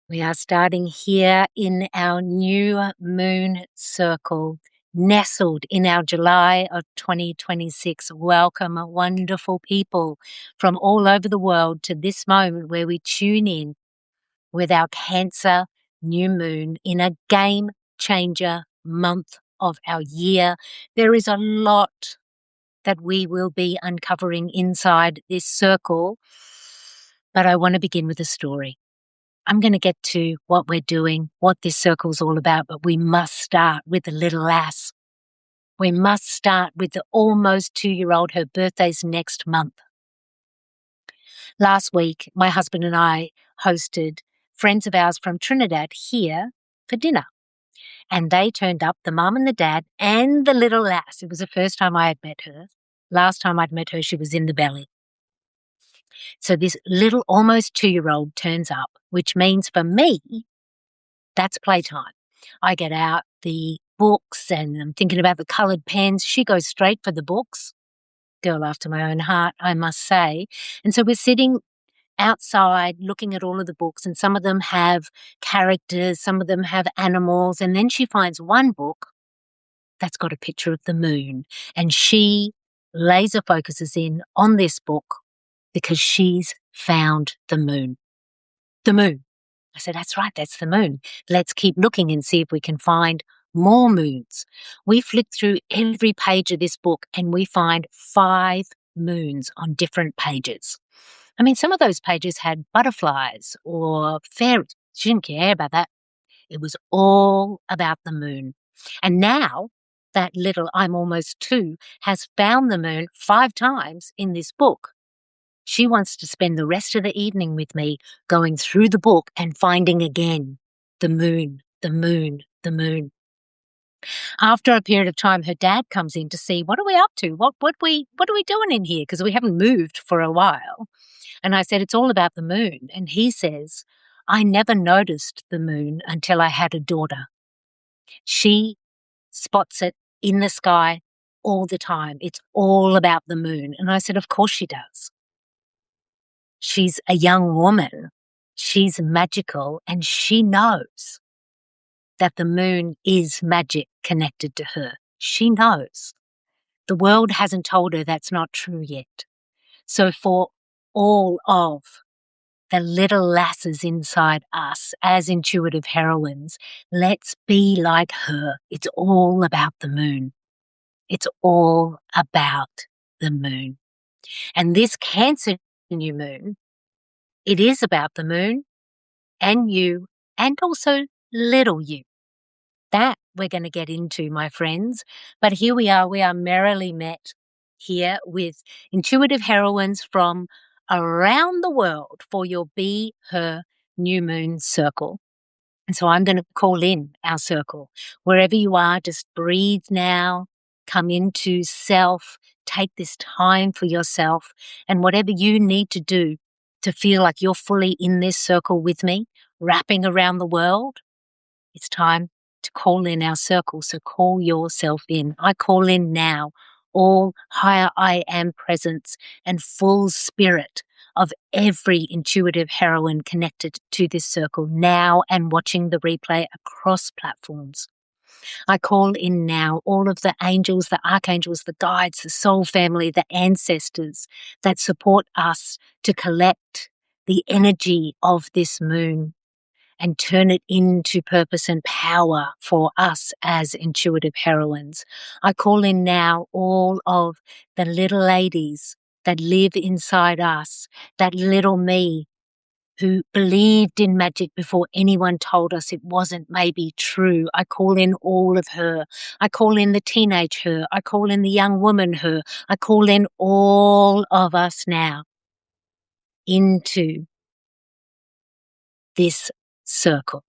We are starting here in our new moon circle, nestled in our July of 2026. Welcome, wonderful people from all over the world to this moment where we tune in with our Cancer new moon in a game changer month of our year. There is a lot that we will be uncovering inside this circle, but I want to begin with a story. I'm going to get to what we're doing, what this circle's all about, but we must start with the little lass. We must start with the almost 2-year-old. Her birthday's next month. Last week, my husband and I hosted friends of ours from Trinidad here for dinner. And they turned up, the mum and the dad and the little lass. It was the first time I had met her. Last time I'd met her, she was in the belly. So this little almost 2-year-old turns up, which means for me, that's playtime. I get out the books and I'm thinking about the coloured pens. She goes straight for the books. Girl after my own heart, I must say. And so we're sitting outside looking at all of the books, and some of them have characters, some of them have animals. And then she finds one book that's got a picture of the moon, and she laser focuses in on this book because she's found the moon. The moon. I said, that's right, that's the moon. Let's keep looking and see if we can find more moons. We flick through every page of this book and we find 5 moons on different pages. I mean, some of those pages had butterflies or fairies. She didn't care about that. It was all about the moon. And now that little I'm almost 2 has found the moon 5 times in this book. She wants to spend the rest of the evening with me going through the book and finding again the moon, the moon, the moon. After a period of time, her dad comes in to see, what are we up to? What are we doing in here? Because we haven't moved for a while. And I said, it's all about the moon. And he says, I never noticed the moon until I had a daughter. She spots it in the sky all the time. It's all about the moon. And I said, of course she does. She's a young woman. She's magical, and she knows that the moon is magic connected to her. She knows. The world hasn't told her that's not true yet. So for all of the little lasses inside us as intuitive heroines, let's be like her. It's all about the moon. It's all about the moon. And this Cancer new moon, it is about the moon and you and also little you. That we're going to get into, my friends. But here we are merrily met here with intuitive heroines from around the world for your Be Her New Moon Circle. And so I'm going to call in our circle. Wherever you are, just breathe now, come into self, take this time for yourself, and whatever you need to do to feel like you're fully in this circle with me, wrapping around the world, it's time to call in our circle. So call yourself in. I call in now all higher I am presence and full spirit of every intuitive heroine connected to this circle now and watching the replay across platforms. I call in now all of the angels, the archangels, the guides, the soul family, the ancestors that support us to collect the energy of this moon and turn it into purpose and power for us as intuitive heroines. I call in now all of the little ladies that live inside us, that little me who believed in magic before anyone told us it wasn't maybe true. I call in all of her. I call in the teenage her. I call in the young woman her. I call in all of us now into this circle.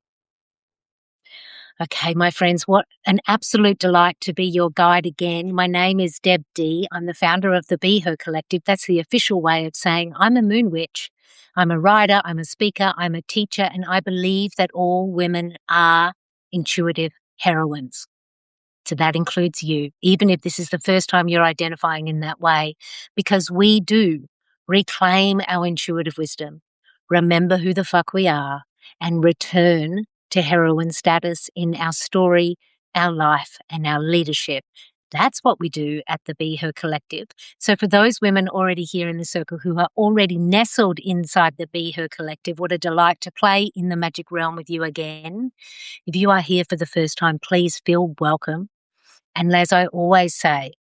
Okay, my friends, what an absolute delight to be your guide again. My name is Deb D. I'm the founder of the Be Her Collective. That's the official way of saying I'm a moon witch. I'm a writer, I'm a speaker, I'm a teacher, and I believe that all women are intuitive heroines. So that includes you, even if this is the first time you're identifying in that way, because we do reclaim our intuitive wisdom, remember who the fuck we are, and return to heroine status in our story, our life, and our leadership. That's what we do at the Be Her Collective. So for those women already here in the circle who are already nestled inside the Be Her Collective, what a delight to play in the magic realm with you again. If you are here for the first time, please feel welcome. And as I always say,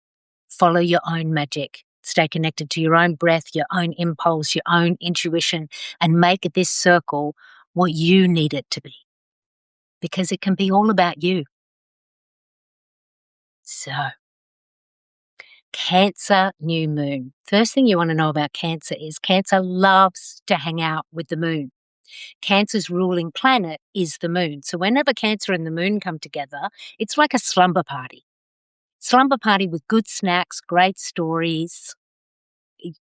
follow your own magic. Stay connected to your own breath, your own impulse, your own intuition, and make this circle what you need it to be. Because it can be all about you. So, Cancer new moon. First thing you want to know about Cancer is Cancer loves to hang out with the moon. Cancer's ruling planet is the moon. So whenever Cancer and the moon come together, it's like a slumber party. Slumber party with good snacks, great stories.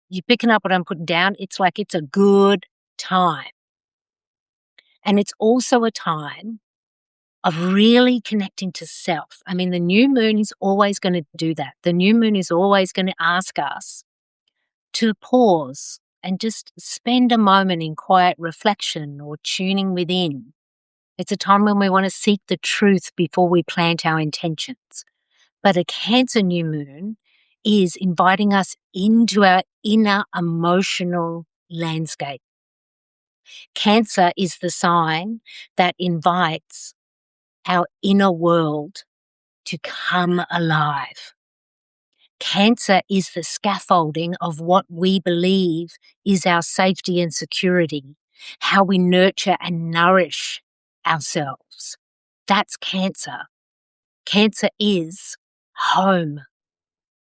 You're picking up what I'm putting down. It's like it's a good time. And it's also a time of really connecting to self. I mean, the new moon is always going to do that. The new moon is always going to ask us to pause and just spend a moment in quiet reflection or tuning within. It's a time when we want to seek the truth before we plant our intentions. But a Cancer new moon is inviting us into our inner emotional landscape. Cancer is the sign that invites our inner world to come alive. Cancer is the scaffolding of what we believe is our safety and security, how we nurture and nourish ourselves. That's Cancer. Cancer is home,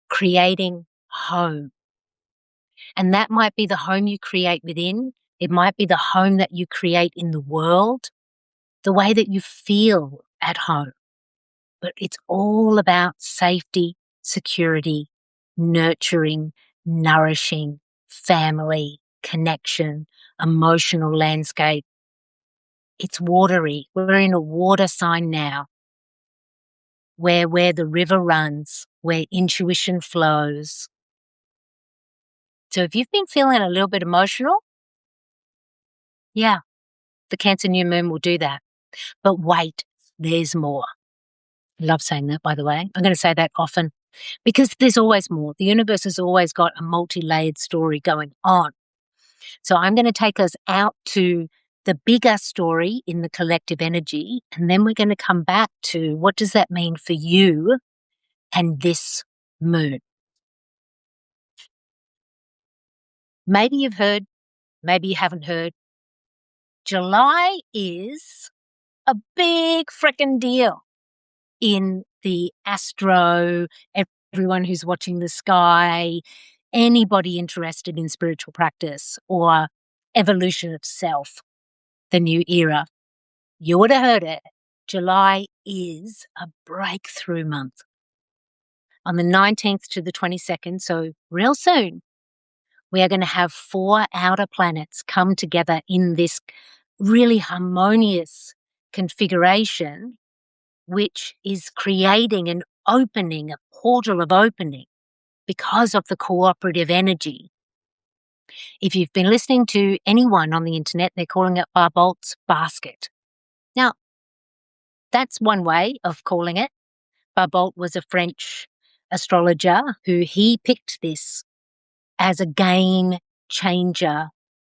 creating home. And that might be the home you create within. It might be the home that you create in the world, the way that you feel at home. But it's all about safety, security, nurturing, nourishing, family, connection, emotional landscape. It's watery. We're in a water sign now where the river runs, where intuition flows. So if you've been feeling a little bit emotional, yeah, the Cancer new moon will do that. But wait, there's more. I love saying that, by the way. I'm going to say that often because there's always more. The universe has always got a multi-layered story going on. So I'm going to take us out to the bigger story in the collective energy, and then we're going to come back to what does that mean for you and this moon. Maybe you've heard, maybe you haven't heard. July is a big frickin' deal in the astro, everyone who's watching the sky, anybody interested in spiritual practice or evolution of self, the new era. You would have heard it. July is a breakthrough month. On the 19th to the 22nd, so real soon, we are going to have 4 outer planets come together in this really harmonious configuration, which is creating an opening, a portal of opening because of the cooperative energy. If you've been listening to anyone on the internet, they're calling it Barbolt's basket. Now, that's one way of calling it. Barbolt was a French astrologer who he picked this as a game changer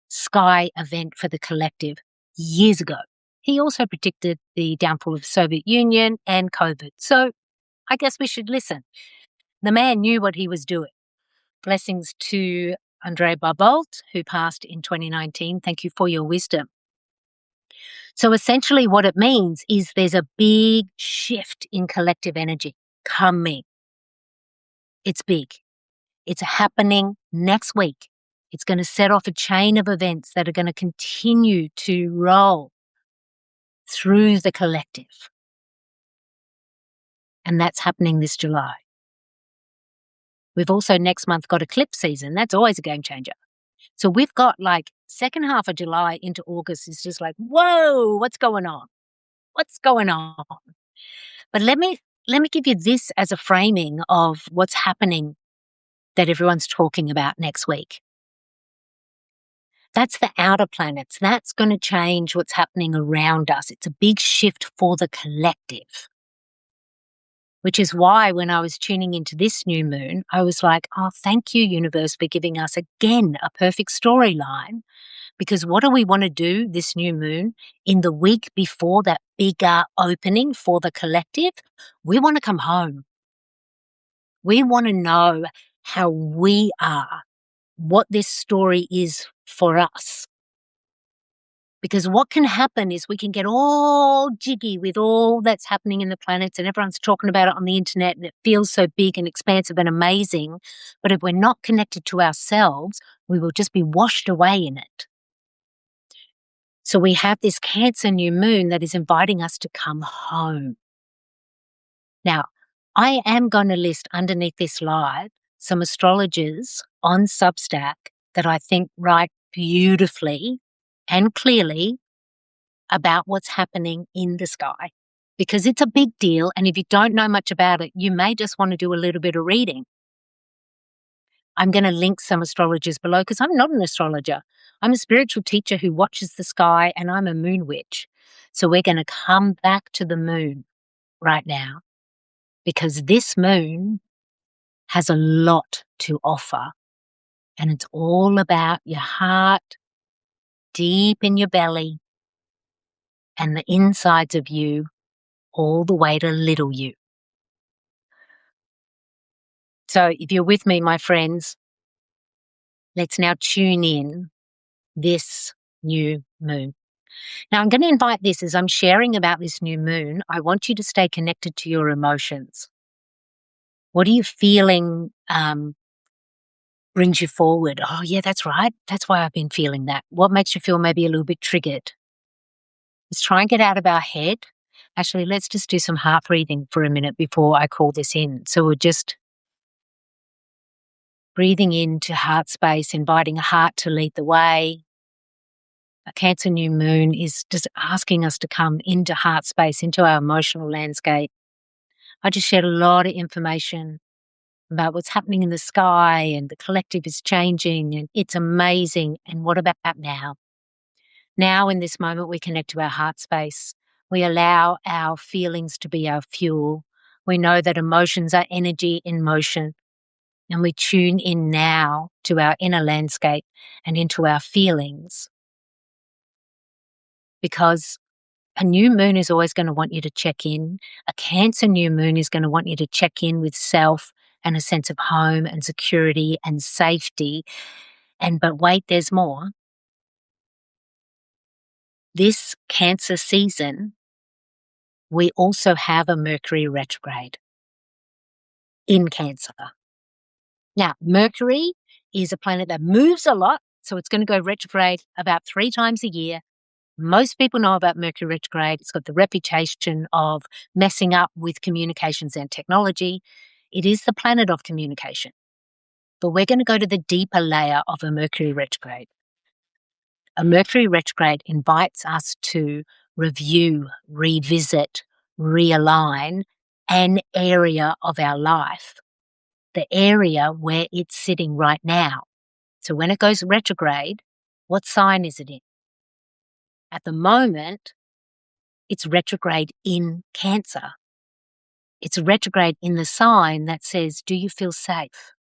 sky event for the collective years ago. He also predicted the downfall of the Soviet Union and COVID. So I guess we should listen. The man knew what he was doing. Blessings to Andrei Barbolt, who passed in 2019. Thank you for your wisdom. So essentially what it means is there's a big shift in collective energy coming. It's big. It's happening next week. It's going to set off a chain of events that are going to continue to roll through the collective. And that's happening this July. We've also next month got eclipse season. That's always a game changer. So we've got like second half of July into August is just like, whoa, what's going on? What's going on? But let me give you this as a framing of what's happening that everyone's talking about next week. That's the outer planets. That's going to change what's happening around us. It's a big shift for the collective, which is why when I was tuning into this new moon, I was like, oh, thank you, universe, for giving us again a perfect storyline. Because what do we want to do this new moon in the week before that bigger opening for the collective? We want to come home. We want to know how we are, what this story is for us. Because what can happen is we can get all jiggy with all that's happening in the planets and everyone's talking about it on the internet and it feels so big and expansive and amazing. But if we're not connected to ourselves, we will just be washed away in it. So we have this Cancer new moon that is inviting us to come home. Now, I am going to list underneath this live some astrologers on Substack that I think write beautifully and clearly about what's happening in the sky, because it's a big deal. And if you don't know much about it, you may just want to do a little bit of reading. I'm going to link some astrologers below because I'm not an astrologer. I'm a spiritual teacher who watches the sky and I'm a moon witch. So we're going to come back to the moon right now because this moon has a lot to offer. And it's all about your heart, deep in your belly, and the insides of you, all the way to little you. So if you're with me, my friends, let's now tune in this new moon. Now, I'm going to invite this as I'm sharing about this new moon. I want you to stay connected to your emotions. What are you feeling brings you forward? Oh, yeah, that's right. That's why I've been feeling that. What makes you feel maybe a little bit triggered? Let's try and get out of our head. Actually, let's just do some heart breathing for a minute before I call this in. So we're just breathing into heart space, inviting a heart to lead the way. A Cancer new moon is just asking us to come into heart space, into our emotional landscape. I just shared a lot of information about what's happening in the sky and the collective is changing and it's amazing. And what about now? Now in this moment, we connect to our heart space. We allow our feelings to be our fuel. We know that emotions are energy in motion. And we tune in now to our inner landscape and into our feelings. Because a new moon is always going to want you to check in. A Cancer new moon is going to want you to check in with self and a sense of home and security and safety. But wait, there's more. This Cancer season, we also have a Mercury retrograde in Cancer. Now, Mercury is a planet that moves a lot, so it's going to go retrograde about 3 times a year. Most people know about Mercury retrograde. It's got the reputation of messing up with communications and technology. It is the planet of communication. But we're going to go to the deeper layer of a Mercury retrograde. A Mercury retrograde invites us to review, revisit, realign an area of our life, the area where it's sitting right now. So when it goes retrograde, what sign is it in? At the moment, it's retrograde in Cancer. It's retrograde in the sign that says, do you feel safe?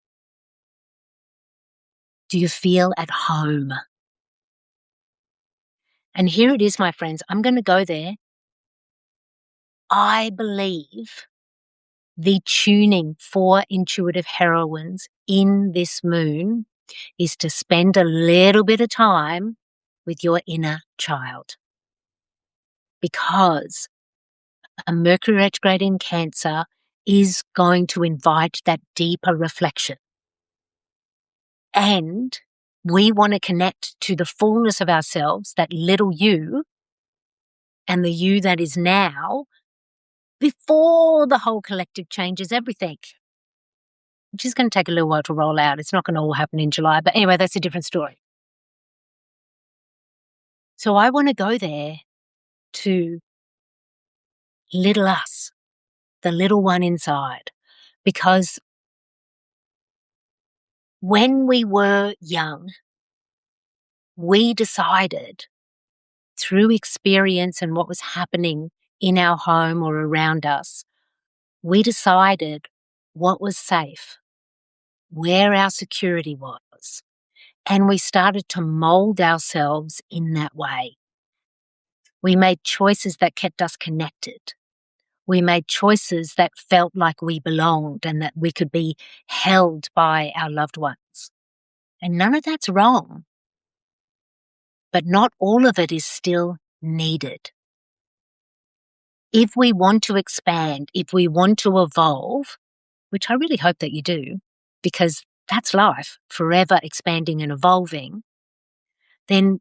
Do you feel at home? And here it is, my friends. I'm going to go there. I believe the tuning for intuitive heroines in this moon is to spend a little bit of time with your inner child. Because a Mercury retrograde in Cancer is going to invite that deeper reflection. And we want to connect to the fullness of ourselves, that little you, and the you that is now, before the whole collective changes everything, which is going to take a little while to roll out. It's not going to all happen in July. But anyway, that's a different story. So I want to go there to little us, the little one inside, because when we were young, we decided through experience and what was happening in our home or around us, we decided what was safe, where our security was, and we started to mold ourselves in that way. We made choices that kept us connected. We made choices that felt like we belonged and that we could be held by our loved ones. And none of that's wrong, but not all of it is still needed. If we want to expand, if we want to evolve, which I really hope that you do, because that's life, forever expanding and evolving, then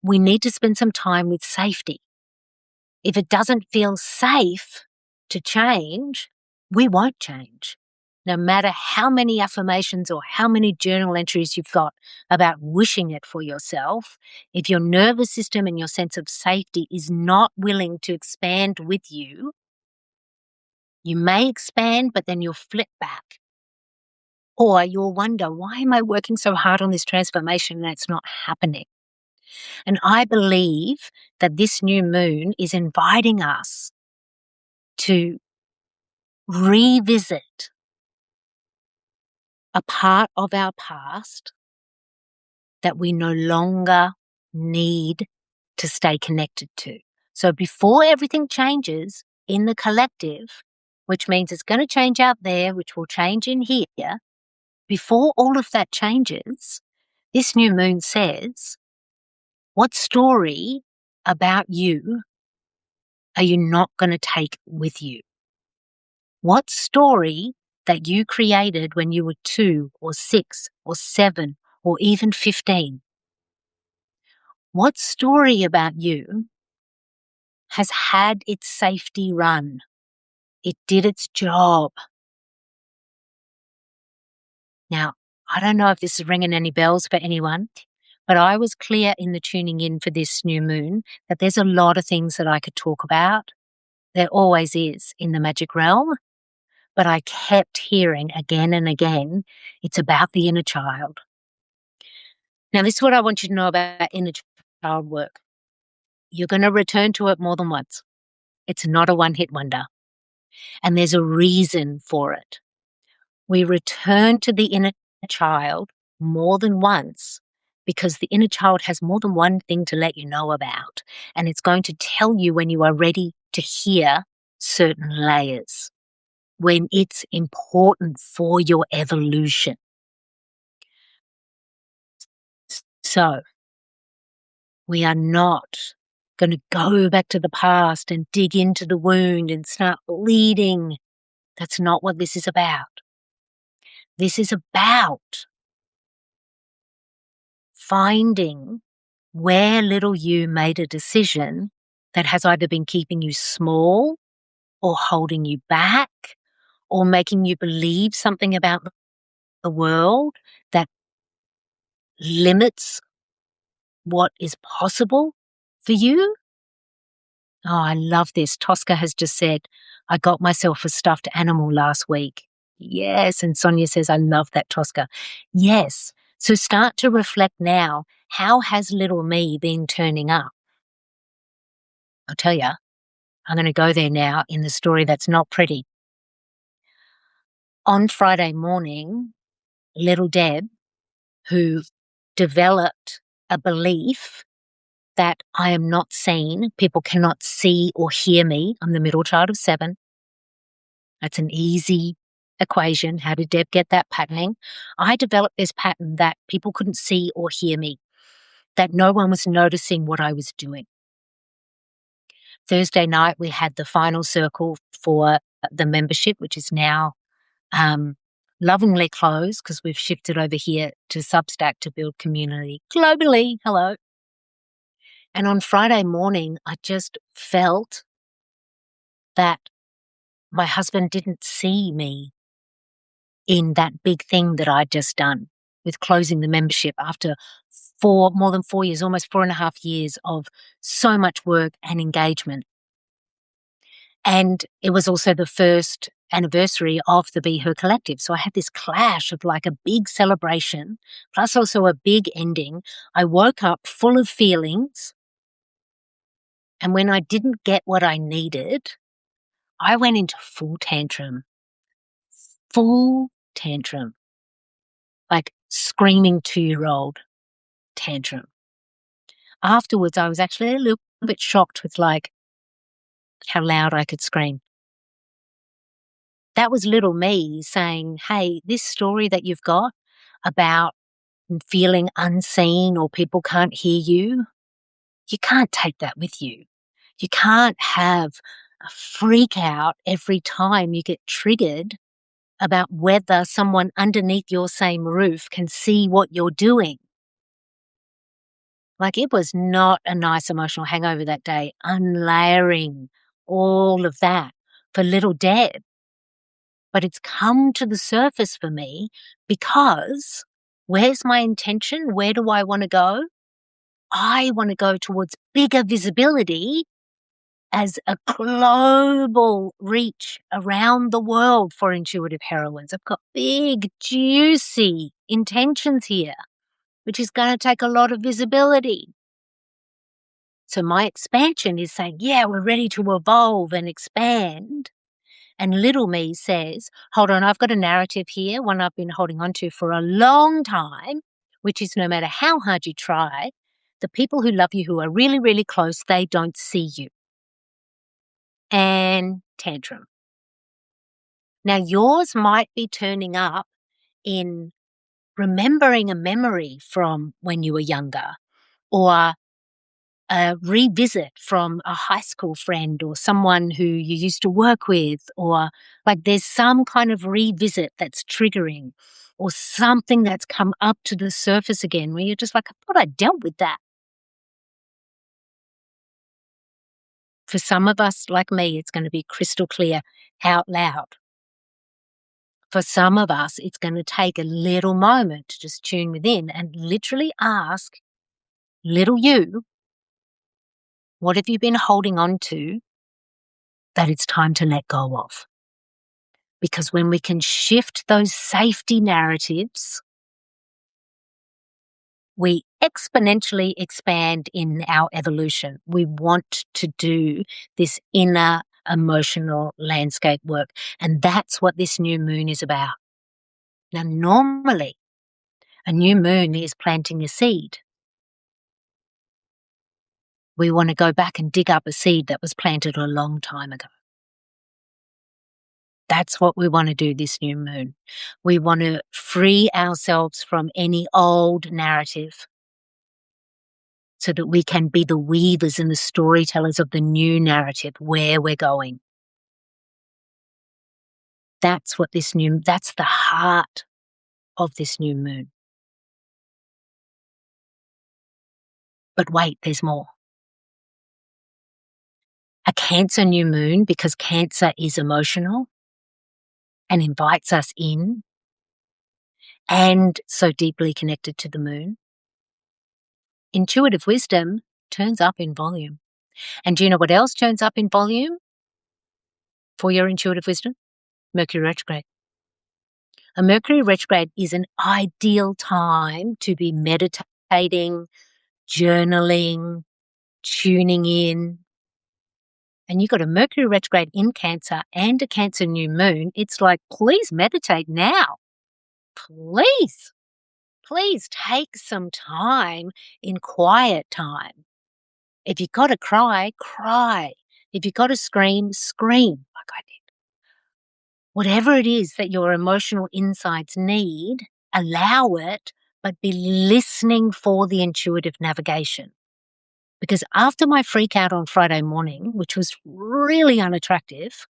we need to spend some time with safety. If it doesn't feel safe to change, we won't change. No matter how many affirmations or how many journal entries you've got about wishing it for yourself, if your nervous system and your sense of safety is not willing to expand with you, you may expand, but then you'll flip back. Or you'll wonder, why am I working so hard on this transformation and it's not happening? And I believe that this new moon is inviting us to revisit a part of our past that we no longer need to stay connected to. So before everything changes in the collective, which means it's going to change out there, which will change in here, before all of that changes, this new moon says, what story about you are you not going to take with you? What story that you created when you were 2 or 6 or 7 or even 15? What story about you has had its safety run? It did its job. Now, I don't know if this is ringing any bells for anyone, but I was clear in the tuning in for this new moon that there's a lot of things that I could talk about. There always is in the magic realm, but I kept hearing again and again, it's about the inner child. Now, this is what I want you to know about inner child work. You're going to return to it more than once. It's not a one-hit wonder. And there's a reason for it. We return to the inner child more than once because the inner child has more than one thing to let you know about. And it's going to tell you when you are ready to hear certain layers, when it's important for your evolution. So we are not going to go back to the past and dig into the wound and start bleeding. That's not what this is about. This is about finding where little you made a decision that has either been keeping you small or holding you back or making you believe something about the world that limits what is possible for you. Oh, I love this. Tosca has just said, I got myself a stuffed animal last week. Yes. And Sonia says, I love that, Tosca. Yes. So start to reflect now. How has little me been turning up? I'll tell you, I'm going to go there now in the story that's not pretty. On Friday morning, little Deb, who developed a belief that I am not seen, people cannot see or hear me. I'm the middle child of 7. That's an easy equation. How did Deb get that patterning? I developed this pattern that people couldn't see or hear me, that no one was noticing what I was doing. Thursday night, we had the final circle for the membership, which is now lovingly closed because we've shifted over here to Substack to build community globally. Hello. And on Friday morning, I just felt that my husband didn't see me in that big thing that I'd just done with closing the membership after more than 4 years, almost 4.5 years of so much work and engagement. And it was also the first anniversary of the Be Her Collective. So I had this clash of like a big celebration, plus also a big ending. I woke up full of feelings. And when I didn't get what I needed, I went into full tantrum, like screaming 2-year-old tantrum. Afterwards, I was actually a little bit shocked with like how loud I could scream. That was little me saying, hey, this story that you've got about feeling unseen or people can't hear you, you can't take that with you. You can't have a freak out every time you get triggered about whether someone underneath your same roof can see what you're doing. Like, it was not a nice emotional hangover that day, unlayering all of that for little Deb. But it's come to the surface for me because where's my intention? Where do I want to go? I want to go towards bigger visibility as a global reach around the world for intuitive heroines. I've got big, juicy intentions here, which is going to take a lot of visibility. So my expansion is saying, yeah, we're ready to evolve and expand. And little me says, hold on, I've got a narrative here, one I've been holding on to for a long time, which is no matter how hard you try, the people who love you, who are really, really close, they don't see you. And tantrum. Now, yours might be turning up in remembering a memory from when you were younger, or a revisit from a high school friend or someone who you used to work with, or like there's some kind of revisit that's triggering, or something that's come up to the surface again where you're just like, I thought I dealt with that. For some of us, like me, it's going to be crystal clear out loud. For some of us, it's going to take a little moment to just tune within and literally ask little you, what have you been holding on to that it's time to let go of? Because when we can shift those safety narratives, we exponentially expand in our evolution. We want to do this inner emotional landscape work. And that's what this new moon is about. Now, normally, a new moon is planting a seed. We want to go back and dig up a seed that was planted a long time ago. That's what we want to do this new moon. We want to free ourselves from any old narrative so that we can be the weavers and the storytellers of the new narrative, where we're going. That's the heart of this new moon. But wait, there's more. A Cancer new moon, because Cancer is emotional and invites us in and so deeply connected to the moon. Intuitive wisdom turns up in volume. And do you know what else turns up in volume for your intuitive wisdom? Mercury retrograde. A Mercury retrograde is an ideal time to be meditating, journaling, tuning in. And you've got a Mercury retrograde in Cancer and a Cancer new moon. It's like, please meditate now. Please take some time in quiet time. If you've got to cry, cry. If you've got to scream, scream like I did. Whatever it is that your emotional insights need, allow it, but be listening for the intuitive navigation. Because after my freak out on Friday morning, which was really unattractive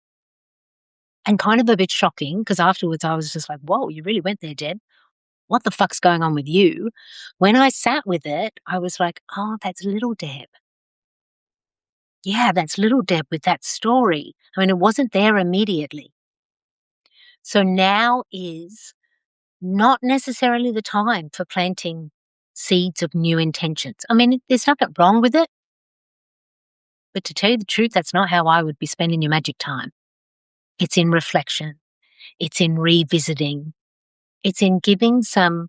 and kind of a bit shocking, because afterwards I was just like, whoa, you really went there, Deb. What the fuck's going on with you? When I sat with it, I was like, oh, that's little Deb. Yeah, that's little Deb with that story. I mean, it wasn't there immediately. So now is not necessarily the time for planting seeds of new intentions. I mean, there's nothing wrong with it. But to tell you the truth, that's not how I would be spending your magic time. It's in reflection. It's in revisiting. It's in giving some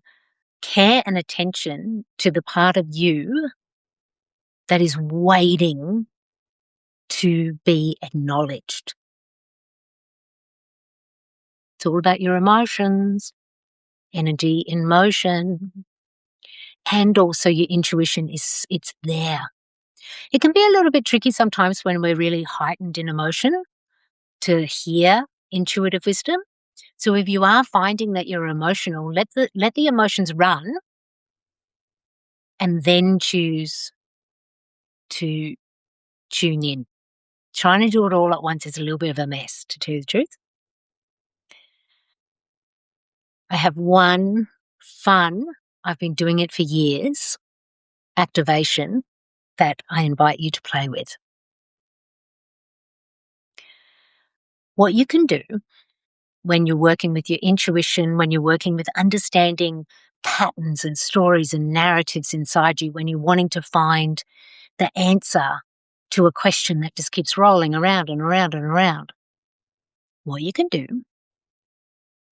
care and attention to the part of you that is waiting to be acknowledged. It's all about your emotions, energy in motion, and also your intuition it's there. It can be a little bit tricky sometimes when we're really heightened in emotion to hear intuitive wisdom. So if you are finding that you're emotional, let the emotions run and then choose to tune in. Trying to do it all at once is a little bit of a mess, to tell you the truth. I have one fun, I've been doing it for years, activation that I invite you to play with. What you can do when you're working with your intuition, when you're working with understanding patterns and stories and narratives inside you, when you're wanting to find the answer to a question that just keeps rolling around and around and around, what you can do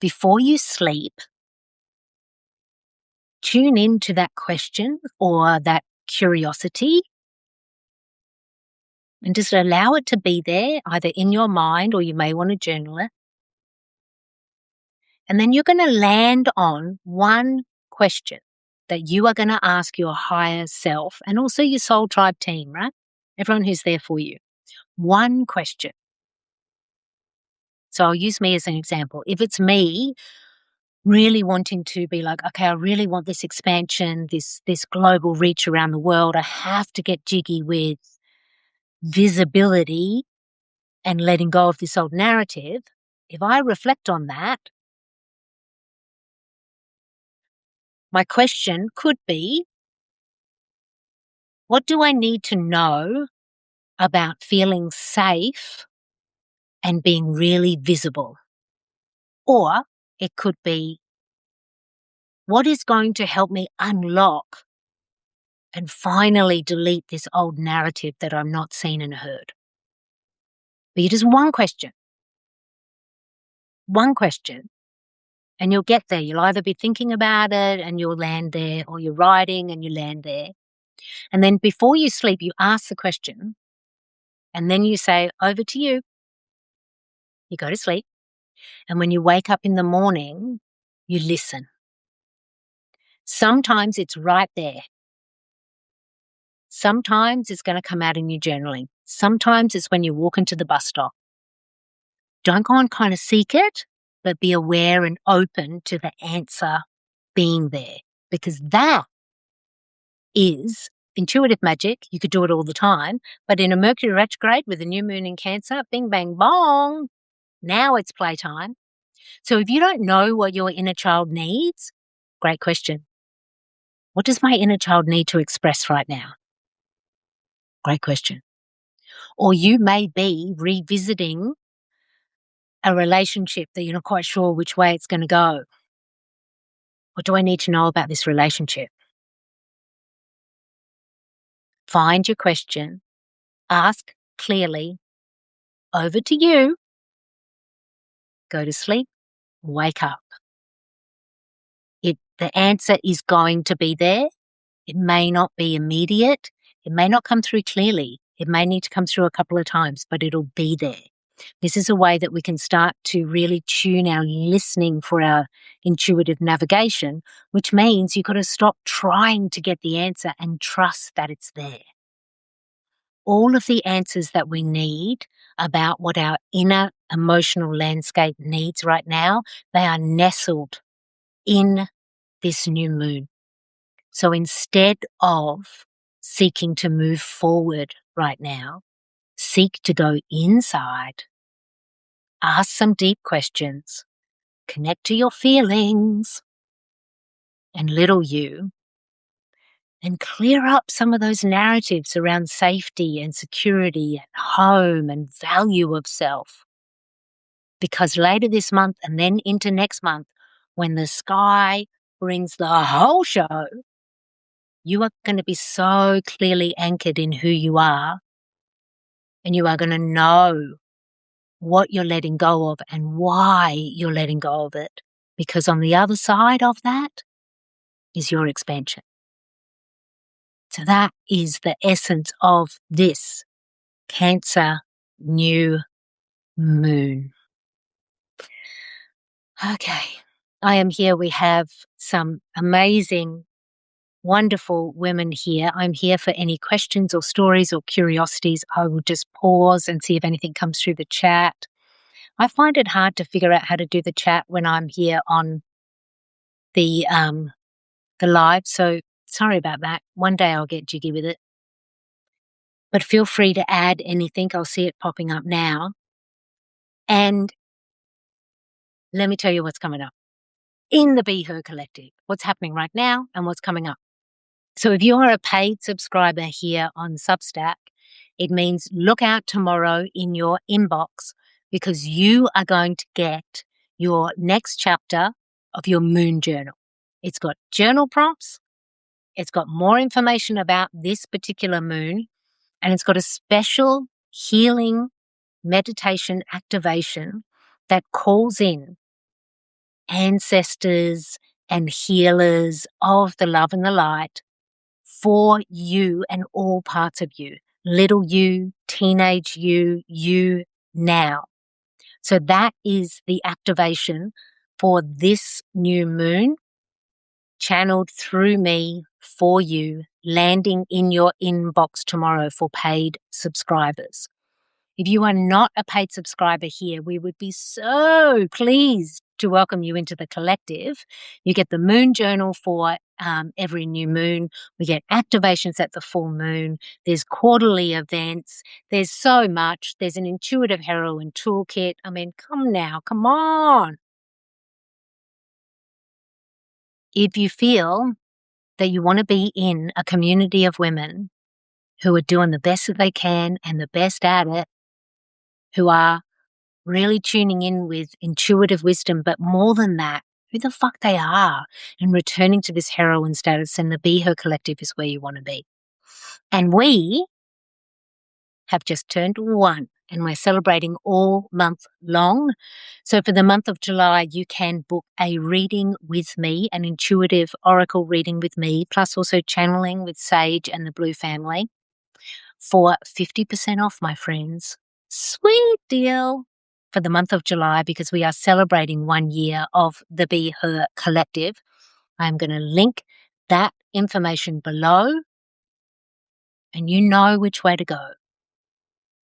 before you sleep, tune into that question or that curiosity and just allow it to be there, either in your mind or you may want to journal it. And then you're going to land on one question that you are going to ask your higher self and also your soul tribe team, right? Everyone who's there for you. One question. So I'll use me as an example. If it's me really wanting to be like, okay, I really want this expansion, this global reach around the world, I have to get jiggy with visibility and letting go of this old narrative. If I reflect on that, my question could be, what do I need to know about feeling safe and being really visible? Or it could be, what is going to help me unlock and finally delete this old narrative that I'm not seen and heard? But you just one question, and you'll get there. You'll either be thinking about it and you'll land there, or you're writing and you land there. And then before you sleep, you ask the question, and then you say, over to you. You go to sleep. And when you wake up in the morning, you listen. Sometimes it's right there. Sometimes it's going to come out in your journaling. Sometimes it's when you walk into the bus stop. Don't go and kind of seek it, but be aware and open to the answer being there, because that is intuitive magic. You could do it all the time, but in a Mercury retrograde with a new moon in Cancer, bing, bang, bong, now it's playtime. So if you don't know what your inner child needs, great question. What does my inner child need to express right now? Great question. Or you may be revisiting a relationship that you're not quite sure which way it's going to go. What do I need to know about this relationship? Find your question, ask clearly, over to you, go to sleep, wake up. The answer is going to be there. It may not be immediate. It may not come through clearly. It may need to come through a couple of times, but it'll be there. This is a way that we can start to really tune our listening for our intuitive navigation, which means you've got to stop trying to get the answer and trust that it's there. All of the answers that we need about what our inner emotional landscape needs right now, they are nestled in this new moon. So instead of seeking to move forward right now, seek to go inside, ask some deep questions, connect to your feelings and little you, and clear up some of those narratives around safety and security and home and value of self. Because later this month and then into next month, when the sky brings the whole show, you are going to be so clearly anchored in who you are, and you are going to know what you're letting go of and why you're letting go of it. Because on the other side of that is your expansion. So that is the essence of this Cancer new moon. Okay, I am here. We have some amazing, wonderful women here. I'm here for any questions or stories or curiosities. I will just pause and see if anything comes through the chat. I find it hard to figure out how to do the chat when I'm here on the live, so sorry about that. One day I'll get jiggy with it. But feel free to add anything. I'll see it popping up now. And let me tell you what's coming up in the Be Her Collective, what's happening right now and what's coming up. So if you're a paid subscriber here on Substack, it means look out tomorrow in your inbox because you are going to get your next chapter of your moon journal. It's got journal prompts. It's got more information about this particular moon, and it's got a special healing meditation activation that calls in ancestors and healers of the love and the light for you and all parts of you, little you, teenage you now. So that is the activation for this new moon, channeled through me for you, landing in your inbox tomorrow for paid subscribers. If you are not a paid subscriber here, we would be so pleased to welcome you into the collective. You get the moon journal for every new moon. We get activations at the full moon. There's quarterly events. There's so much. There's an intuitive HERoine toolkit. I mean, come now, come on. If you feel that you want to be in a community of women who are doing the best that they can and the best at it, who are really tuning in with intuitive wisdom, but more than that, who the fuck they are, and returning to this HERoine status, and the Be Her Collective is where you want to be. And we have just turned 1 and we're celebrating all month long. So for the month of July, you can book a reading with me, an intuitive oracle reading with me, plus also channeling with Sage and the Blue family for 50% off, my friends. Sweet deal for the month of July because we are celebrating 1 year of the Be Her Collective. I'm going to link that information below and you know which way to go.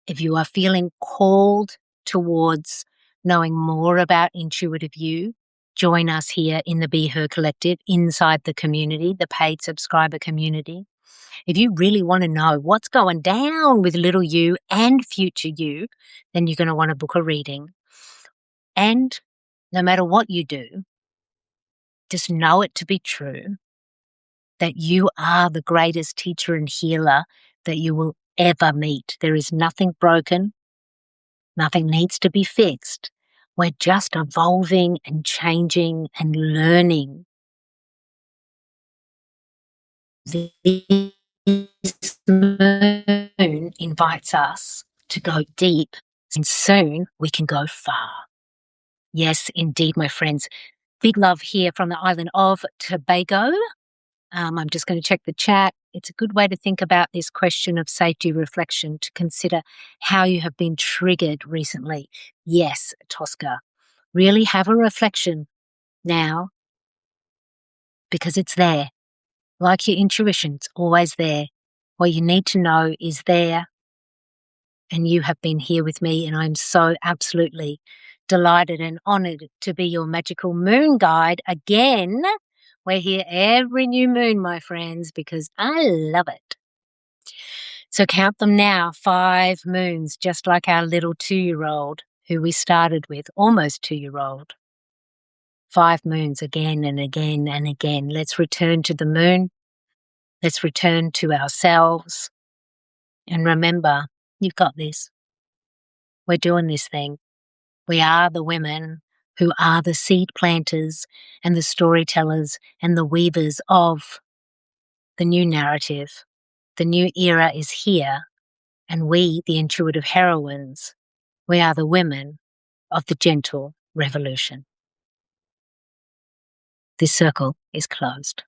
If you are feeling called towards knowing more about intuitive you, join us here in the Be Her Collective inside the community, the paid subscriber community. If you really want to know what's going down with little you and future you, then you're going to want to book a reading. And no matter what you do, just know it to be true that you are the greatest teacher and healer that you will ever meet. There is nothing broken. Nothing needs to be fixed. We're just evolving and changing and learning. This moon invites us to go deep, and soon we can go far. Yes, indeed, my friends. Big love here from the island of Tobago. I'm just going to check the chat. It's a good way to think about this question of safety reflection, to consider how you have been triggered recently. Yes, Tosca, really have a reflection now because it's there. Like your intuition, it's always there. What you need to know is there, and you have been here with me, and I'm so absolutely delighted and honoured to be your magical moon guide again. We're here every new moon, my friends, because I love it. So count them now, 5 moons, just like our little 2-year-old who we started with, almost 2-year-old. 5 moons again and again and again. Let's return to the moon. Let's return to ourselves. And remember, you've got this. We're doing this thing. We are the women who are the seed planters and the storytellers and the weavers of the new narrative. The new era is here, and we, the intuitive heroines, We are the women of the gentle revolution. This circle is closed.